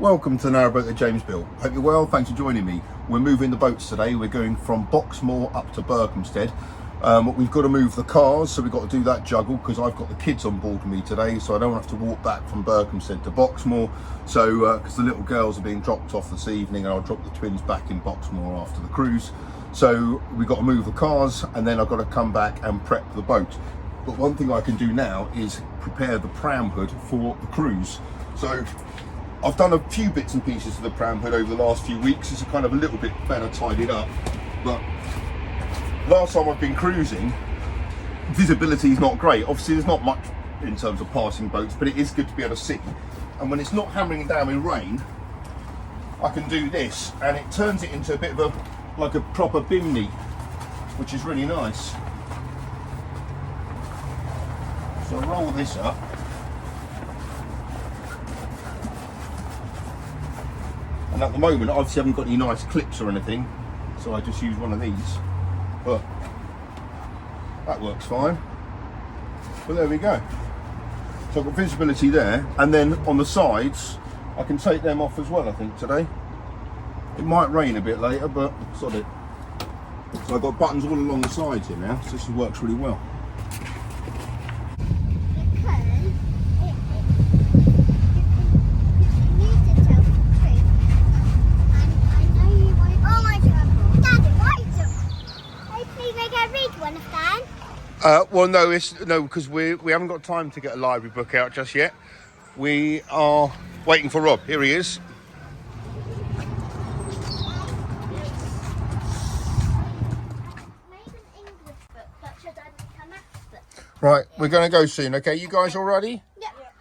Welcome to Narrowboat with James Bill. Hope you're well, thanks for joining me. We're moving the boats today. We're going from Boxmoor up to Berkhamsted. We've got to move the cars, so we've got to do that juggle because I've got the kids on board with me today, so I don't have to walk back from Berkhamsted to Boxmoor. So, because the little girls are being dropped off this evening, and I'll drop the twins back in Boxmoor after the cruise. So we've got to move the cars, and then I've got to come back and prep the boat. But one thing I can do now is prepare the pram hood for the cruise. So I've done a few bits and pieces to the pram hood over the last few weeks. It's kind of a little bit better tidied up. But last time I've been cruising, visibility is not great. Obviously there's not much in terms of passing boats, but it is good to be able to see. And when it's not hammering down with rain, I can do this, and it turns it into a bit of like a proper bimney, which is really nice. So I'll roll this up. And at the moment, I obviously haven't got any nice clips or anything, so I just use one of these. But that works fine. But there we go. So I've got visibility there, and then on the sides, I can take them off as well, I think, today. It might rain a bit later, but sod it. So I've got buttons all along the sides here now, so this works really well. Well, no, because we haven't got time to get a library book out just yet. We are waiting for Rob. Here he is. Right, we're going to go soon. Okay, you guys all ready? Yep.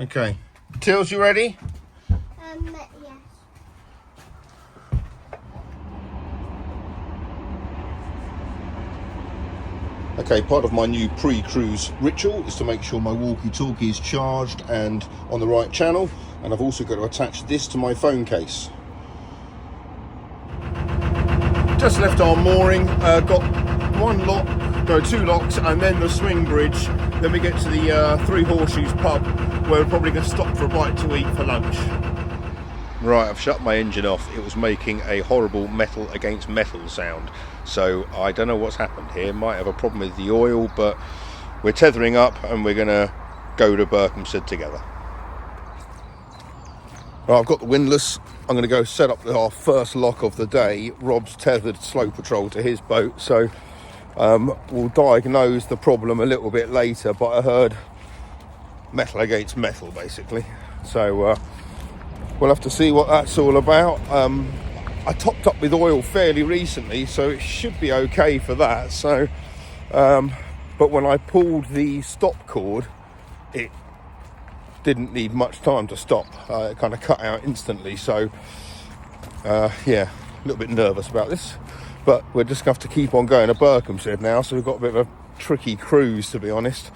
Okay. Tills, you ready? Yes. Okay, part of my new pre-cruise ritual is to make sure my walkie-talkie is charged and on the right channel, and I've also got to attach this to my phone case. Just left our mooring, got two locks, and then the swing bridge. Then we get to the Three Horseshoes pub, where we're probably going to stop for a bite to eat for lunch. Right, I've shut my engine off. It was making a horrible metal against metal sound. So I don't know what's happened here. Might have a problem with the oil, but we're tethering up and we're going to go to Berkhamsted together. Right, I've got the windlass. I'm going to go set up our first lock of the day. Rob's tethered Sloe Patrol to his boat, so we'll diagnose the problem a little bit later, but I heard metal against metal basically. So we'll have to see what that's all about. I topped up with oil fairly recently, so it should be okay for that. So, but when I pulled the stop cord, it didn't need much time to stop. It kind of cut out instantly. So, yeah, a little bit nervous about this. But we're just going to have to keep on going to Berkhamsted now. So we've got a bit of a tricky cruise, to be honest.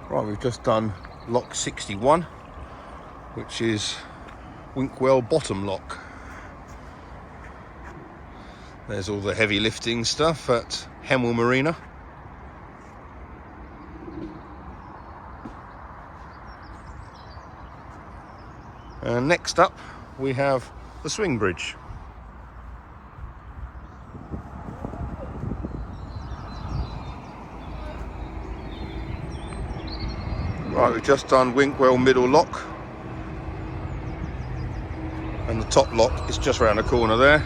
Right, we've just done lock 61, which is Winkwell bottom lock. There's all the heavy lifting stuff at Hemel Marina. And next up we have the swing bridge. Right, we've just done Winkwell middle lock, and the top lock is just around the corner there.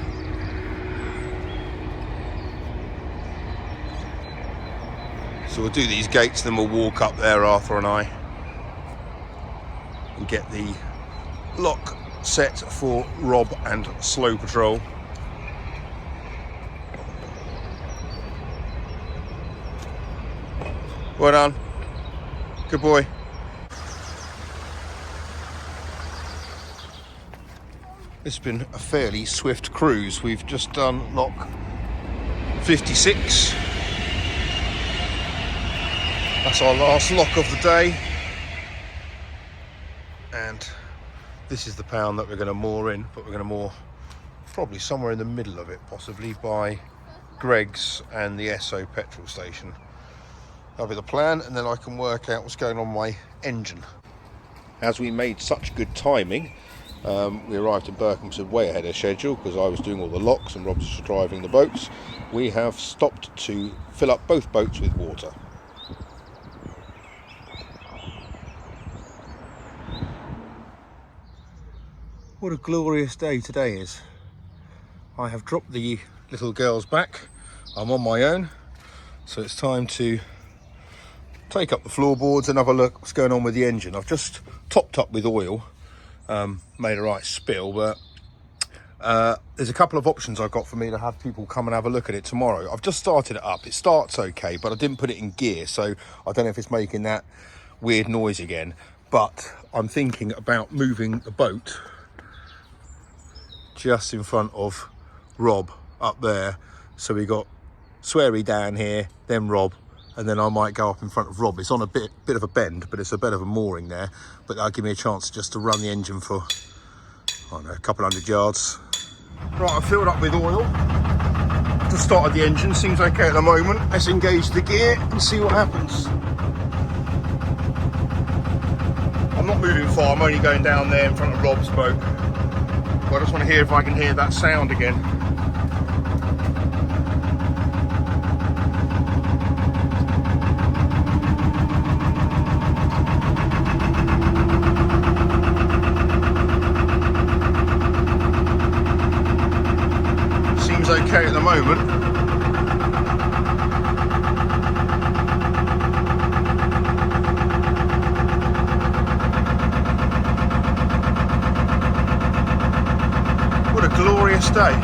So we'll do these gates, then we'll walk up there, Arthur and I, and get the lock set for Rob and Sloe Patrol. Well done. Good boy. It's been a fairly swift cruise. We've just done lock 56. That's our last lock of the day. and this is the pound that we're going to moor in, but we're going to moor probably somewhere in the middle of it, possibly by Greg's and the Sloe Petrol station. That'll be the plan, and then I can work out what's going on my engine. As we made such good timing, we arrived in Berkhamsted way ahead of schedule because I was doing all the locks and Rob was driving the boats. We have stopped to fill up both boats with water. What a glorious day today is. I have dropped the little girls back. I'm on my own, so it's time to take up the floorboards and have a look what's going on with the engine. I've just topped up with oil, made a right spill, but there's a couple of options I've got for me to have people come and have a look at it tomorrow. I've just started it up. It starts okay, but I didn't put it in gear, so I don't know if it's making that weird noise again. But I'm thinking about moving the boat just in front of Rob up there. So we got Sweary down here, then Rob, and then I might go up in front of Rob. It's on a bit of a bend, but it's a bit of a mooring there. But that'll give me a chance just to run the engine for, I don't know, a couple hundred yards. Right, I've filled up with oil. Just started the engine, seems okay at the moment. Let's engage the gear and see what happens. I'm not moving far, I'm only going down there in front of Rob's boat. But I just want to hear if I can hear that sound again. Seems okay at the moment. What a glorious day.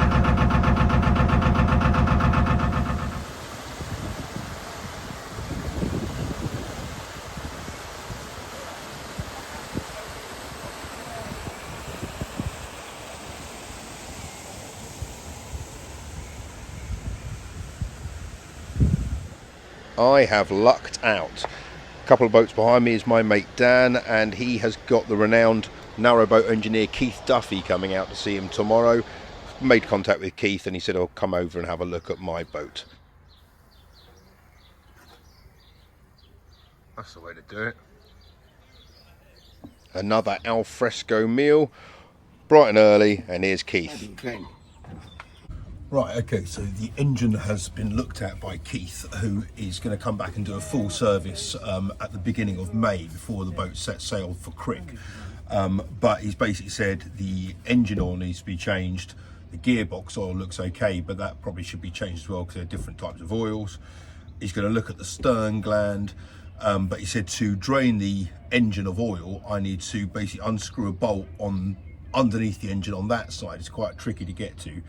I have lucked out. A couple of boats behind me is my mate Dan, and he has got the renowned narrowboat engineer Keith Duffy coming out to see him tomorrow. Made contact with Keith and he said he'll come over and have a look at my boat. That's the way to do it. Another al fresco meal, bright and early, and here's Keith. Right, okay, so the engine has been looked at by Keith, who is going to come back and do a full service at the beginning of May before the boat sets sail for Crick. But he's basically said the engine oil needs to be changed, the gearbox oil looks okay, but that probably should be changed as well because there are different types of oils. He's going to look at the stern gland, but he said to drain the engine of oil, I need to basically unscrew a bolt on underneath the engine on that side. It's quite tricky to get to,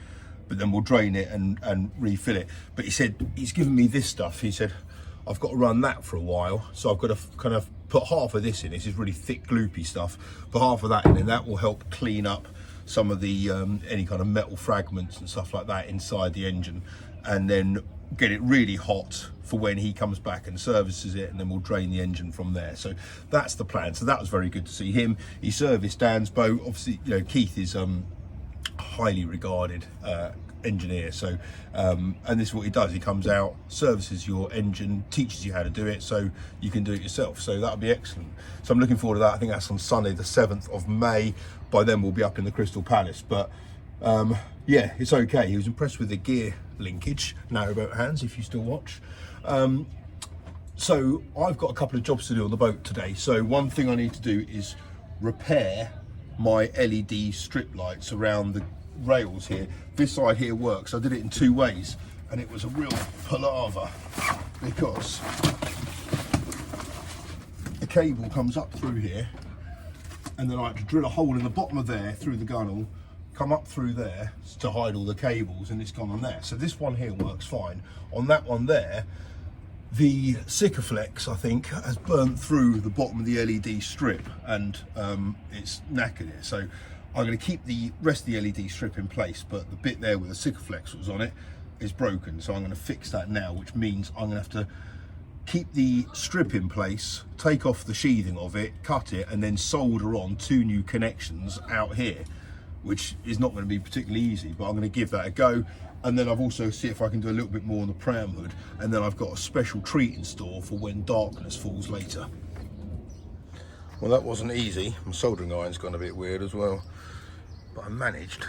but then we'll drain it and refill it. But he said, he's given me this stuff. He said, I've got to run that for a while. So I've got to kind of put half of this in. This is really thick, gloopy stuff. Put half of that in, and that will help clean up some of the, any kind of metal fragments and stuff like that inside the engine. And then get it really hot for when he comes back and services it, and then we'll drain the engine from there. So that's the plan. So that was very good to see him. He serviced Dan's boat. Obviously, you know, Keith is, highly regarded engineer, so and this is what he does. He comes out, services your engine, teaches you how to do it so you can do it yourself. So that'll be excellent. So I'm looking forward to that. I think that's on Sunday the 7th of May. By then we'll be up in the Crystal Palace. But yeah, it's okay. He was impressed with the gear linkage, narrowboat hands, if you still watch. So I've got a couple of jobs to do on the boat today. So one thing I need to do is repair my LED strip lights around the rails here. This side here works. I did it in two ways, and it was a real palaver because the cable comes up through here, and then I had to drill a hole in the bottom of there through the gunnel, come up through there to hide all the cables, and it's gone on there. So this one here works fine. On that one there, the Sikaflex, I think, has burnt through the bottom of the LED strip, and it's knackered it. So I'm going to keep the rest of the LED strip in place, but the bit there with the Sikaflex was on it is broken. So I'm going to fix that now, which means I'm going to have to keep the strip in place, take off the sheathing of it, cut it, and then solder on 2 new connections out here, which is not going to be particularly easy, but I'm going to give that a go. And then I've also see if I can do a little bit more on the pram hood, and then I've got a special treat in store for when darkness falls later. Well, that wasn't easy. My soldering iron's gone a bit weird as well, but I managed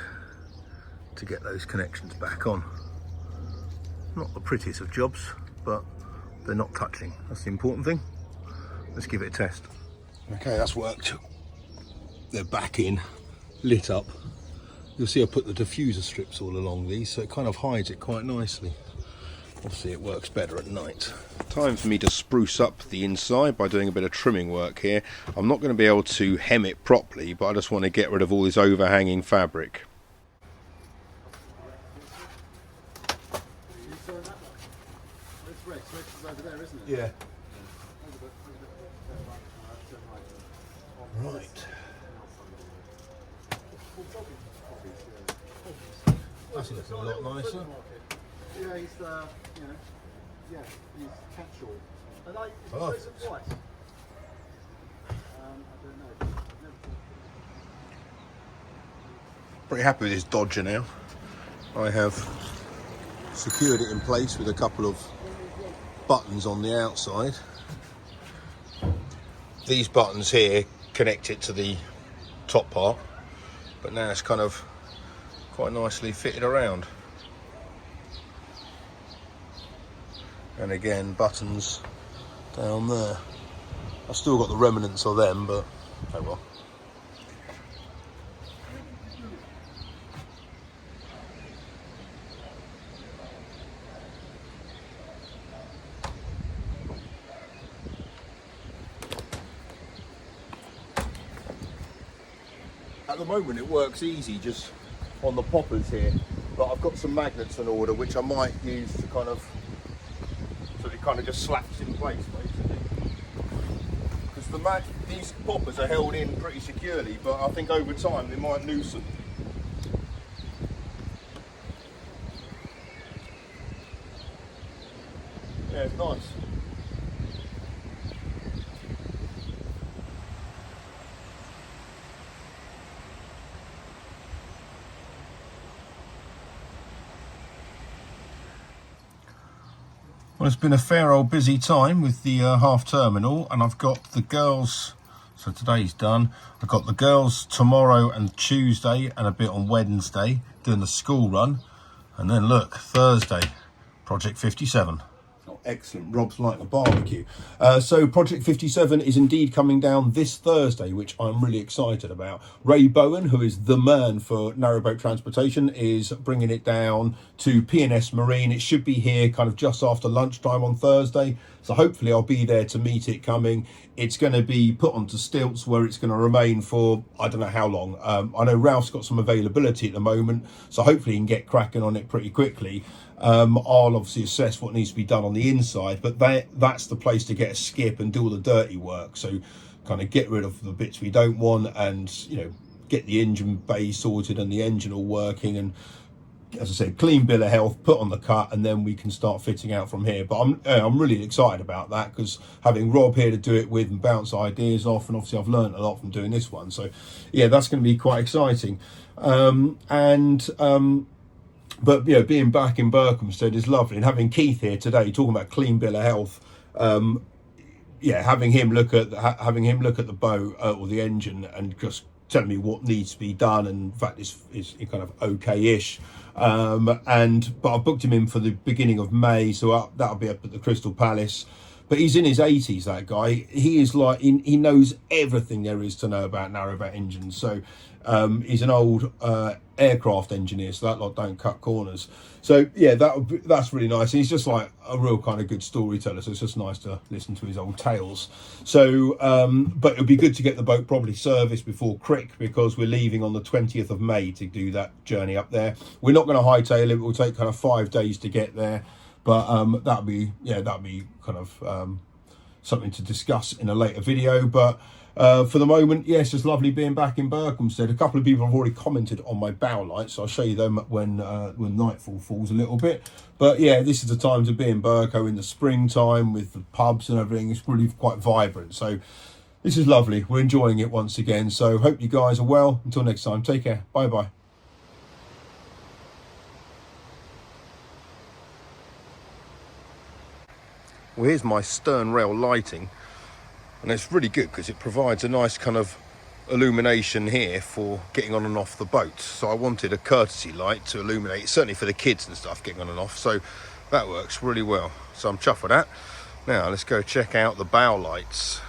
to get those connections back on. Not the prettiest of jobs, but they're not touching. That's the important thing. Let's give it a test. Okay, that's worked. They're back in, lit up. You'll see I put the diffuser strips all along these, so it kind of hides it quite nicely. Obviously it works better at night. Time for me to spruce up the inside by doing a bit of trimming work here. I'm not going to be able to hem it properly, but I just want to get rid of all this overhanging fabric. Yeah. Right. That's looking a lot nicer. Yeah, he's he's catch-all. Are they Oh. twice? I don't know. Pretty happy with this Dodger now. I have secured it in place with a couple of buttons on the outside. These buttons here connect it to the top part, but now it's kind of quite nicely fitted around. And again, buttons down there. I've still got the remnants of them, but oh well. At the moment it works easy just on the poppers here, but I've got some magnets in order which I might use to kind of, so it kind of just slaps in place basically. Because these poppers are held in pretty securely, but I think over time they might loosen. Yeah, it's nice. Well, it's been a fair old busy time with the half terminal, and I've got the girls, so today's done. I've got the girls tomorrow and Tuesday and a bit on Wednesday doing the school run. And then look, Thursday, Project 57. Oh, excellent. Rob's like a barbecue. So Project 57 is indeed coming down this Thursday, which I'm really excited about. Ray Bowen, who is the man for Narrowboat Transportation, is bringing it down to P&S Marine. It should be here kind of just after lunchtime on Thursday. So hopefully I'll be there to meet it coming. It's going to be put onto stilts where it's going to remain for, I don't know how long. I know Ralph's got some availability at the moment, so hopefully he can get cracking on it pretty quickly. I'll obviously assess what needs to be done on the inside, but that's the place to get a skip and do all the dirty work. So kind of get rid of the bits we don't want, and get the engine bay sorted and the engine all working, and as I said, clean bill of health, put on the cut, and then we can start fitting out from here. But I'm really excited about that, because having Rob here to do it with and bounce ideas off, and obviously I've learned a lot from doing this one. So yeah, that's going to be quite exciting. But being back in Berkhamsted is lovely, and having Keith here today talking about clean bill of health. Having him look at the boat or the engine and just telling me what needs to be done, and in fact is kind of okay-ish. But I booked him in for the beginning of May, so that'll be up at the Crystal Palace. But he's in his 80s, that guy. He is like, he knows everything there is to know about narrowboat engines. So he's an old aircraft engineer, so that lot don't cut corners. So yeah, that's really nice. And he's just like a real kind of good storyteller, so it's just nice to listen to his old tales. So but it'll be good to get the boat properly serviced before Crick, because we're leaving on the 20th of May to do that journey up there. We're not going to hightail it. It will take kind of 5 days to get there, but that'll be kind of something to discuss in a later video. But For the moment, yes, it's lovely being back in Berkhamsted. A couple of people have already commented on my bow lights, so I'll show you them when nightfall falls a little bit. But yeah, this is the time to be in Berko in the springtime with the pubs and everything. It's really quite vibrant. So this is lovely. We're enjoying it once again. So hope you guys are well. Until next time, take care. Bye-bye. Well, here's my stern rail lighting, and it's really good because it provides a nice kind of illumination here for getting on and off the boat. So I wanted a courtesy light to illuminate, certainly for the kids and stuff, getting on and off. So that works really well. So I'm chuffed with that. Now let's go check out the bow lights.